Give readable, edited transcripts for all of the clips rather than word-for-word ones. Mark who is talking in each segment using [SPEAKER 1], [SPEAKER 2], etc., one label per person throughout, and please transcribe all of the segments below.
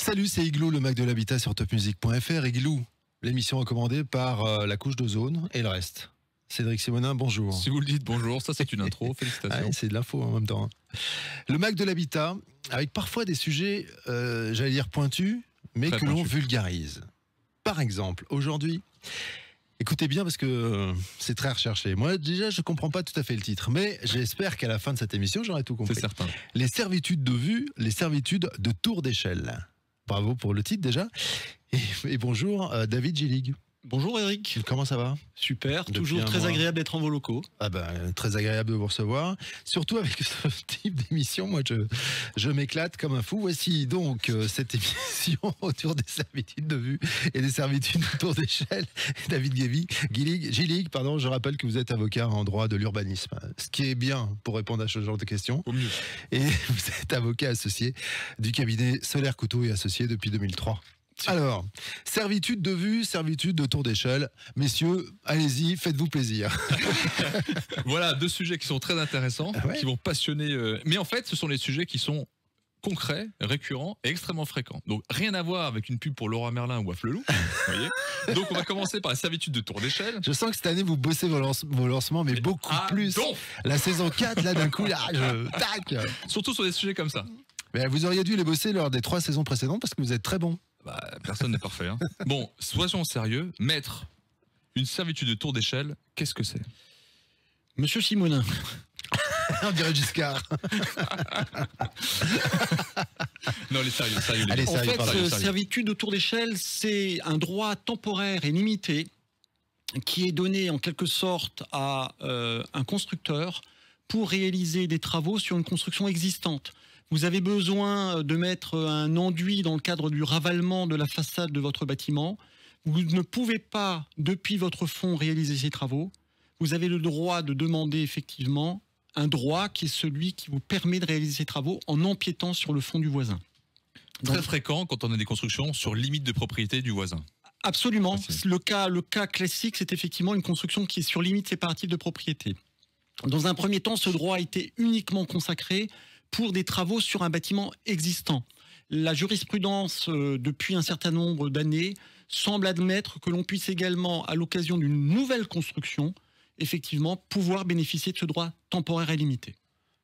[SPEAKER 1] Salut, c'est Igloo, le Mac de l'habitat sur topmusic.fr. Igloo, l'émission recommandée par la couche d'ozone et le reste. Cédric Simonin, bonjour.
[SPEAKER 2] Si vous le dites bonjour, ça c'est une intro, félicitations.
[SPEAKER 1] Ouais, c'est de l'info en même temps. Le Mac de l'habitat, avec parfois des sujets, j'allais dire pointus, mais
[SPEAKER 2] Très
[SPEAKER 1] que l'on
[SPEAKER 2] pointu.
[SPEAKER 1] vulgarise. Par exemple, aujourd'hui, écoutez bien parce que c'est très recherché. Moi, déjà, je comprends pas tout à fait le titre, mais j'espère qu'à la fin de cette émission, j'aurai tout compris.
[SPEAKER 2] C'est certain.
[SPEAKER 1] Les servitudes de vue, les servitudes de tour d'échelle. Bravo pour le titre déjà. Et bonjour David Gillig.
[SPEAKER 3] Bonjour Eric,
[SPEAKER 1] Comment ça va?
[SPEAKER 3] super,
[SPEAKER 1] Depuis
[SPEAKER 3] toujours
[SPEAKER 1] un
[SPEAKER 3] très
[SPEAKER 1] mois.
[SPEAKER 3] agréable d'être en vos locaux.
[SPEAKER 1] Ah ben, très agréable de vous recevoir. Surtout avec ce type d'émission, moi je m'éclate comme un fou. Voici donc cette émission autour des servitudes de vue et des servitudes de tour d'échelle. David Gillig, pardon, je rappelle que vous êtes avocat en droit de l'urbanisme. Ce qui est bien pour répondre à ce genre de questions.
[SPEAKER 2] Au mieux.
[SPEAKER 1] Et vous êtes avocat associé du cabinet Solaire Couteau et Associés depuis 2003. Alors, servitude de vue, servitude de tour d'échelle. Messieurs, allez-y, faites-vous plaisir.
[SPEAKER 2] Voilà, deux sujets qui sont très intéressants,
[SPEAKER 1] Ah ouais.
[SPEAKER 2] qui vont passionner. Mais en fait, ce sont les sujets qui sont concrets, récurrents et extrêmement fréquents. Donc, rien à voir avec une pub pour Leroy Merlin ou Afflelou. Vous voyez. Donc, on va commencer par la servitude de tour d'échelle.
[SPEAKER 1] Je sens que cette année, vous bossez vos lancements, mais beaucoup plus.
[SPEAKER 2] donc,
[SPEAKER 1] La saison 4, là, d'un coup, là, tac.
[SPEAKER 2] surtout sur des sujets comme ça.
[SPEAKER 1] Mais vous auriez dû les bosser lors des 3 saisons précédentes parce que vous êtes très bon.
[SPEAKER 2] Bah, personne n'est parfait. Hein. Bon, soyons sérieux. Maître, une servitude de tour d'échelle, qu'est-ce que c'est?
[SPEAKER 3] Monsieur Simonin,
[SPEAKER 1] On dirait Giscard.
[SPEAKER 2] Non, les sérieux, sérieux. Les
[SPEAKER 1] Allez,
[SPEAKER 2] gars.
[SPEAKER 3] en
[SPEAKER 1] sérieux,
[SPEAKER 3] fait,
[SPEAKER 1] pardon,
[SPEAKER 3] servitude autour d'échelle, c'est un droit temporaire et limité qui est donné en quelque sorte à un constructeur pour réaliser des travaux sur une construction existante. Vous avez besoin de mettre un enduit dans le cadre du ravalement de la façade de votre bâtiment. Vous ne pouvez pas, depuis votre fonds, réaliser ces travaux. Vous avez le droit de demander effectivement un droit qui est celui qui vous permet de réaliser ces travaux en empiétant sur le fonds du voisin.
[SPEAKER 2] Très fréquent quand on a des constructions sur limite de propriété du voisin.
[SPEAKER 3] Absolument.
[SPEAKER 2] Facile.
[SPEAKER 3] Le cas classique, c'est effectivement une construction qui est sur limite séparative de propriété. Dans un premier temps, ce droit a été uniquement consacré pour des travaux sur un bâtiment existant. La jurisprudence, depuis un certain nombre d'années, semble admettre que l'on puisse également, à l'occasion d'une nouvelle construction, effectivement, pouvoir bénéficier de ce droit temporaire et limité.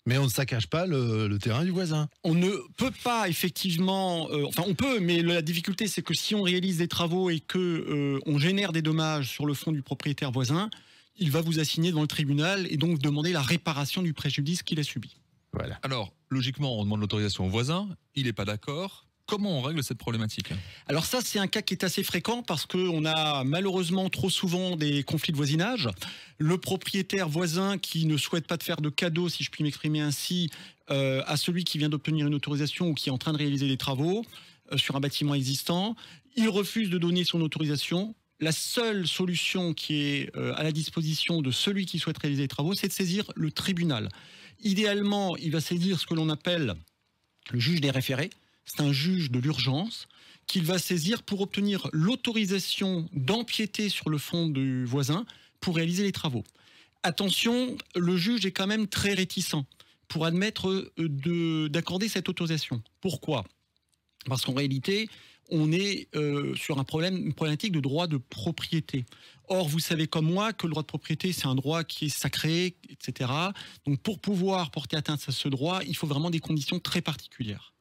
[SPEAKER 1] Mais on ne saccage pas le terrain du voisin.
[SPEAKER 3] On ne peut pas effectivement, enfin on peut, mais la difficulté c'est que si on réalise des travaux et que on génère des dommages sur le fonds du propriétaire voisin, il va vous assigner devant le tribunal et donc demander la réparation du préjudice qu'il a subi.
[SPEAKER 1] Voilà.
[SPEAKER 2] Alors, logiquement, on demande l'autorisation au voisin, il n'est pas d'accord. Comment on règle cette problématique?
[SPEAKER 3] Alors ça, c'est un cas qui est assez fréquent parce qu'on a malheureusement trop souvent des conflits de voisinage. Le propriétaire voisin qui ne souhaite pas de faire de cadeau, si je puis m'exprimer ainsi, à celui qui vient d'obtenir une autorisation ou qui est en train de réaliser des travaux sur un bâtiment existant, il refuse de donner son autorisation. La seule solution qui est à la disposition de celui qui souhaite réaliser les travaux, c'est de saisir le tribunal. Idéalement, il va saisir ce que l'on appelle le juge des référés. C'est un juge de l'urgence qu'il va saisir pour obtenir l'autorisation d'empiéter sur le fonds du voisin pour réaliser les travaux. Attention, le juge est quand même très réticent pour admettre d'accorder cette autorisation. Pourquoi ? Parce qu'en réalité, on est sur une problématique de droit de propriété. Or, vous savez comme moi que le droit de propriété, c'est un droit qui est sacré, etc. Donc, pour pouvoir porter atteinte à ce droit, il faut vraiment des conditions très particulières.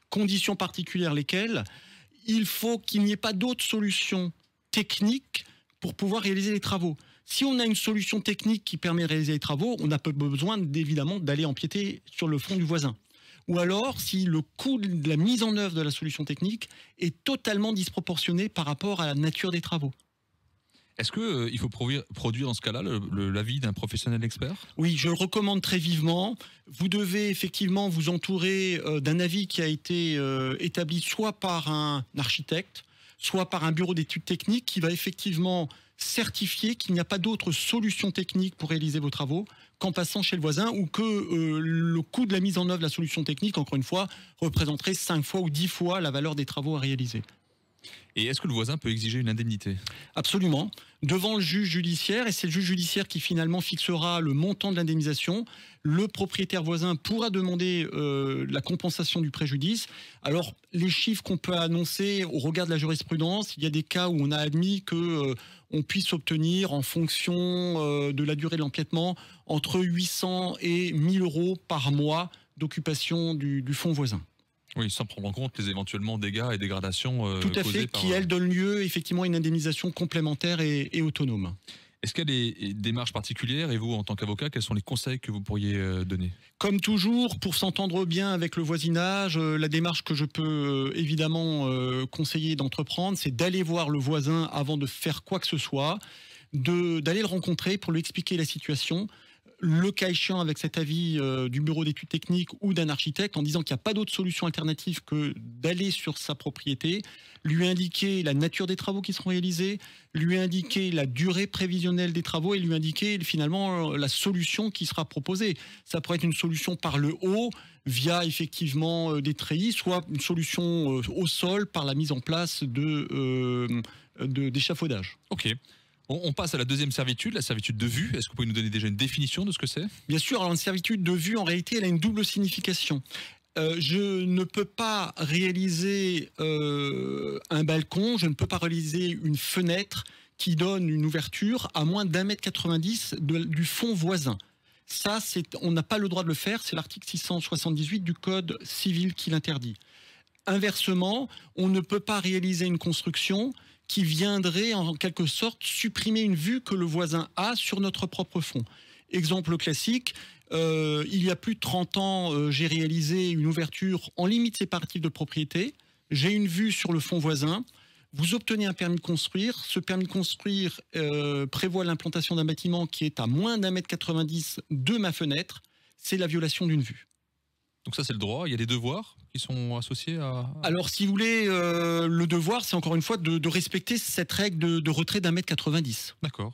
[SPEAKER 3] Conditions particulières lesquelles il faut qu'il n'y ait pas d'autre solution technique pour pouvoir réaliser les travaux. Si on a une solution technique qui permet de réaliser les travaux, on n'a pas besoin évidemment d'aller empiéter sur le fonds du voisin. Ou alors, si le coût de la mise en œuvre de la solution technique est totalement disproportionné par rapport à la nature des travaux.
[SPEAKER 2] Est-ce qu'il faut produire dans ce cas-là l'avis d'un professionnel expert?
[SPEAKER 3] Oui, je le recommande très vivement. Vous devez effectivement vous entourer d'un avis qui a été établi soit par un architecte, soit par un bureau d'études techniques qui va effectivement certifier qu'il n'y a pas d'autre solution technique pour réaliser vos travaux qu'en passant chez le voisin, ou que le coût de la mise en œuvre de la solution technique, encore une fois, représenterait 5 fois ou 10 fois la valeur des travaux à réaliser.
[SPEAKER 2] Et est-ce que le voisin peut exiger une indemnité?
[SPEAKER 3] Absolument. Devant le juge judiciaire, et c'est le juge judiciaire qui finalement fixera le montant de l'indemnisation, le propriétaire voisin pourra demander la compensation du préjudice. Alors, les chiffres qu'on peut annoncer au regard de la jurisprudence, il y a des cas où on a admis que on puisse obtenir, en fonction de la durée de l'empiètement, entre 800 et 1000 euros par mois d'occupation du fonds voisin.
[SPEAKER 2] Oui, sans prendre en compte les éventuellement dégâts et dégradations
[SPEAKER 3] Tout à fait, qui elles donnent lieu effectivement à une indemnisation complémentaire et autonome.
[SPEAKER 2] Est-ce qu'il y a des démarches particulières et vous, en tant qu'avocat, quels sont les conseils que vous pourriez donner?
[SPEAKER 3] Comme toujours, pour s'entendre bien avec le voisinage, la démarche que je peux évidemment conseiller d'entreprendre, c'est d'aller voir le voisin avant de faire quoi que ce soit, d'aller le rencontrer pour lui expliquer la situation, le cas échéant avec cet avis du bureau d'études techniques ou d'un architecte en disant qu'il n'y a pas d'autre solution alternative que d'aller sur sa propriété, lui indiquer la nature des travaux qui seront réalisés, lui indiquer la durée prévisionnelle des travaux et lui indiquer finalement la solution qui sera proposée. Ça pourrait être une solution par le haut via effectivement des treillis, soit une solution au sol par la mise en place d'échafaudages.
[SPEAKER 2] Ok. On passe à la deuxième servitude, la servitude de vue. Est-ce que vous pouvez nous donner déjà une définition de ce que c'est?
[SPEAKER 3] Bien sûr, alors une servitude de vue, en réalité, elle a une double signification. Je ne peux pas réaliser un balcon, je ne peux pas réaliser une fenêtre qui donne une ouverture à moins d'1,90 m du fond voisin. Ça, on n'a pas le droit de le faire, c'est l'article 678 du Code civil qui l'interdit. Inversement, on ne peut pas réaliser une construction qui viendrait en quelque sorte supprimer une vue que le voisin a sur notre propre fond. Exemple classique, il y a plus de 30 ans, j'ai réalisé une ouverture en limite séparative de propriété, j'ai une vue sur le fond voisin, vous obtenez un permis de construire, ce permis de construire prévoit l'implantation d'un bâtiment qui est à moins d'1,90 m de ma fenêtre, c'est la violation d'une vue.
[SPEAKER 2] Donc ça c'est le droit, il y a des devoirs qui sont associés à...
[SPEAKER 3] Alors si vous voulez, le devoir c'est encore une fois de respecter cette règle de retrait d'1,90 m.
[SPEAKER 2] D'accord.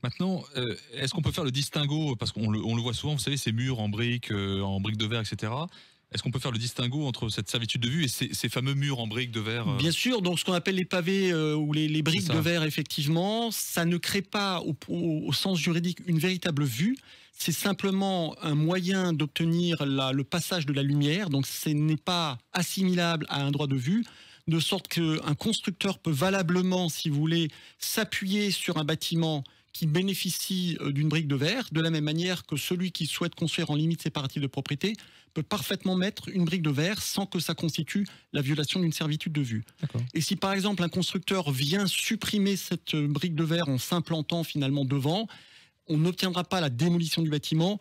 [SPEAKER 2] Maintenant, est-ce qu'on peut faire le distinguo, parce qu'on le voit souvent, vous savez, ces murs en briques de verre, etc. Est-ce qu'on peut faire le distinguo entre cette servitude de vue et ces fameux murs en briques de verre
[SPEAKER 3] Bien sûr, donc ce qu'on appelle les pavés ou les briques de verre, effectivement, ça ne crée pas au sens juridique une véritable vue. C'est simplement un moyen d'obtenir le passage de la lumière, donc ce n'est pas assimilable à un droit de vue, de sorte qu'un constructeur peut valablement, si vous voulez, s'appuyer sur un bâtiment qui bénéficie d'une brique de verre, de la même manière que celui qui souhaite construire en limite séparative de propriété peut parfaitement mettre une brique de verre sans que ça constitue la violation d'une servitude de vue. Et si par exemple un constructeur vient supprimer cette brique de verre en s'implantant finalement devant, on n'obtiendra pas la démolition du bâtiment.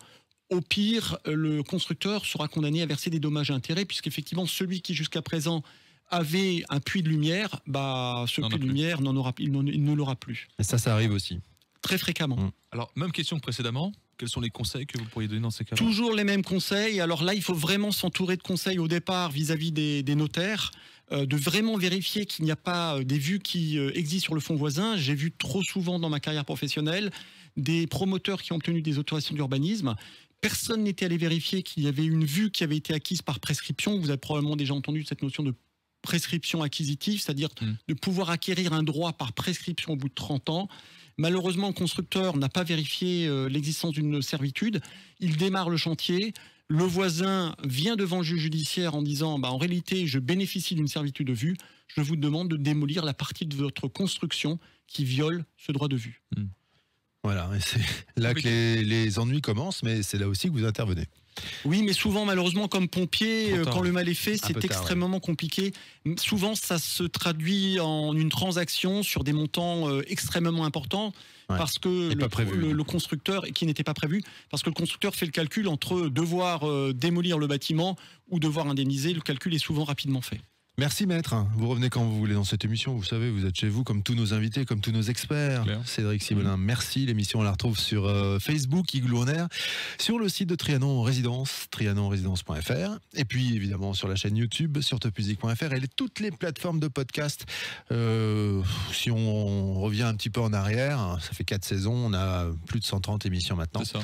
[SPEAKER 3] Au pire, le constructeur sera condamné à verser des dommages et intérêts, puisqu'effectivement, celui qui jusqu'à présent avait un puits de lumière, ce puits de lumière, il ne l'aura plus.
[SPEAKER 1] Et ça arrive aussi.
[SPEAKER 3] Très fréquemment.
[SPEAKER 2] Alors, même question que précédemment, quels sont les conseils que vous pourriez donner dans ces cas-là?
[SPEAKER 3] Toujours les mêmes conseils. Alors là, il faut vraiment s'entourer de conseils au départ vis-à-vis des notaires, de vraiment vérifier qu'il n'y a pas des vues qui existent sur le fond voisin. J'ai vu trop souvent dans ma carrière professionnelle des promoteurs qui ont obtenu des autorisations d'urbanisme. Personne n'était allé vérifier qu'il y avait une vue qui avait été acquise par prescription. Vous avez probablement déjà entendu cette notion de prescription acquisitive, c'est-à-dire de pouvoir acquérir un droit par prescription au bout de 30 ans. Malheureusement, le constructeur n'a pas vérifié l'existence d'une servitude. Il démarre le chantier. Le voisin vient devant le juge judiciaire en disant en réalité, je bénéficie d'une servitude de vue. Je vous demande de démolir la partie de votre construction qui viole ce droit de vue.
[SPEAKER 1] Voilà, et c'est là que les ennuis commencent, mais c'est là aussi que vous intervenez.
[SPEAKER 3] Oui, mais souvent, malheureusement, comme pompier, quand le mal est fait, c'est extrêmement compliqué. Souvent, ça se traduit en une transaction sur des montants extrêmement importants, parce que le constructeur, qui n'était pas prévu, parce que le constructeur fait le calcul entre devoir démolir le bâtiment ou devoir indemniser. Le calcul est souvent rapidement fait.
[SPEAKER 1] Merci maître, vous revenez quand vous voulez dans cette émission, vous savez, vous êtes chez vous comme tous nos invités, comme tous nos experts.
[SPEAKER 2] Claire.
[SPEAKER 1] Cédric Sibolin, merci, l'émission on la retrouve sur Facebook, Igloo On Air, sur le site de Trianon Résidence, trianonresidence.fr, et puis évidemment sur la chaîne YouTube, sur topmusic.fr et toutes les plateformes de podcast. Si on revient un petit peu en arrière, ça fait 4 saisons, on a plus de 130 émissions maintenant.
[SPEAKER 2] C'est ça.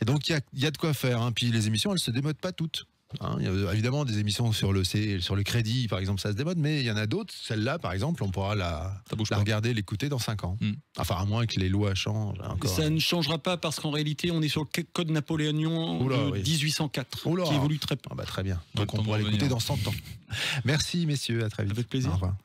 [SPEAKER 1] Et donc il y a de quoi faire, puis les émissions elles se démodent pas toutes. Hein, il y a évidemment des émissions sur le crédit, par exemple, ça se démode, mais il y en a d'autres. Celle-là, par exemple, on pourra la regarder, l'écouter dans 5 ans. Enfin, à moins que les lois changent. Encore.
[SPEAKER 3] Ça ne changera pas parce qu'en réalité, on est sur le code napoléonien de 1804, qui évolue très peu.
[SPEAKER 1] Très bien. Donc on pourra l'écouter dans 100 ans. Merci, messieurs. À très vite.
[SPEAKER 3] Avec plaisir.
[SPEAKER 1] Au revoir.